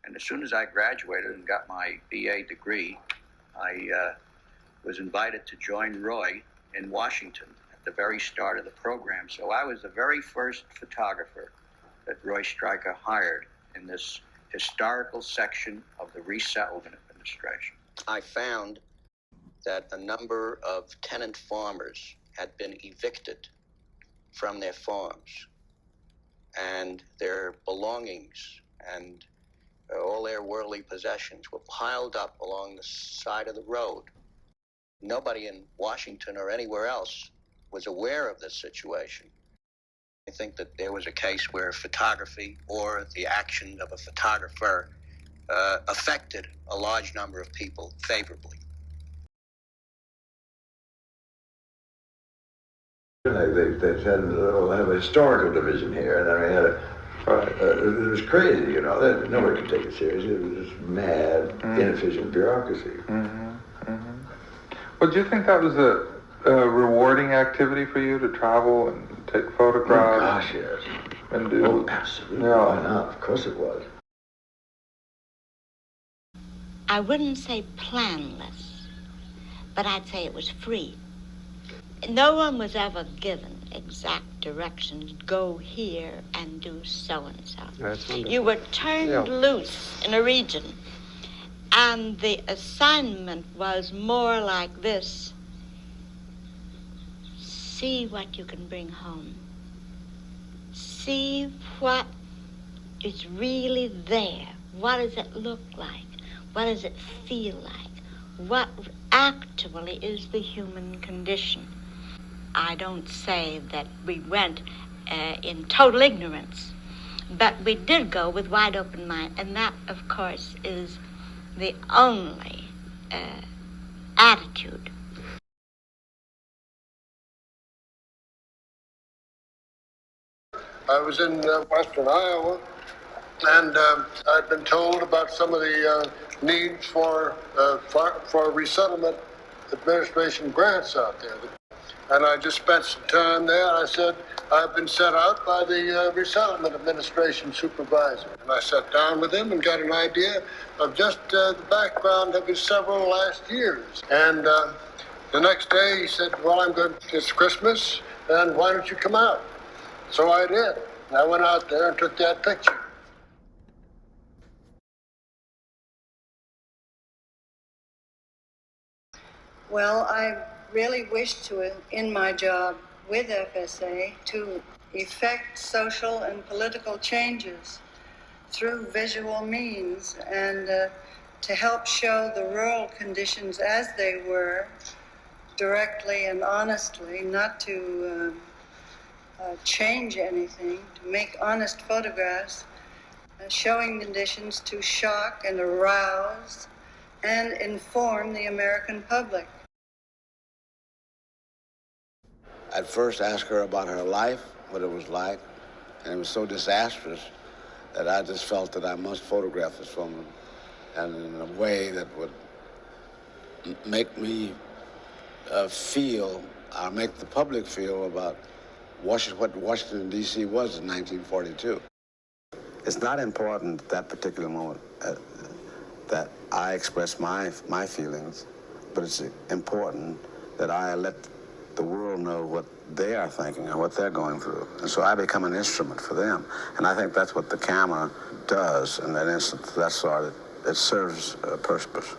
And as soon as I graduated and got my BA degree, I was invited to join Roy in Washington at the very start of the program. So I was the very first photographer that Roy Stryker hired in this historical section of the Resettlement Administration. I found that a number of tenant farmers had been evicted from their farms, and their belongings and all their worldly possessions were piled up along the side of the road. Nobody in Washington or anywhere else was aware of this situation. I think that there was a case where photography or the action of a photographer affected a large number of people favorably. They said, we'll have a historical division here, and then we had it was crazy, you know. Nobody could take it seriously. It was just mad, inefficient bureaucracy. Well, do you think that was a rewarding activity for you to travel and take photographs? Oh, gosh, yes. And do, oh, absolutely. Yeah. Why not? Of course it was. I wouldn't say planless, but I'd say it was free. No one was ever given exact directions, go here and do so-and-so. That's wonderful. You were turned loose in a region, and the assignment was more like this: see what you can bring home. See what is really there. What does it look like? What does it feel like? What actually is the human condition? I don't say that we went in total ignorance, but we did go with wide open mind, and that, of course, is the only attitude. I was in western Iowa, and I'd been told about some of the needs for resettlement administration grants out there. And I just spent some time there. I said, I've been sent out by the Resettlement Administration supervisor. And I sat down with him and got an idea of just the background of his several last years. And the next day he said, well, it's Christmas, and why don't you come out? So I did. I went out there and took that picture. Well, I really wish to, in my job with FSA, to effect social and political changes through visual means, and to help show the rural conditions as they were, directly and honestly, not to change anything, to make honest photographs, showing conditions to shock and arouse and inform the American public. I'd first ask her about her life, what it was like, and it was so disastrous that I just felt that I must photograph this woman, and in a way that would make me feel, or make the public feel about what Washington, D.C. was in 1942. It's not important at that particular moment that I express my feelings, but it's important that I let the world know what they are thinking and what they're going through. And so I become an instrument for them. And I think that's what the camera does in that instance. That's all it serves a purpose.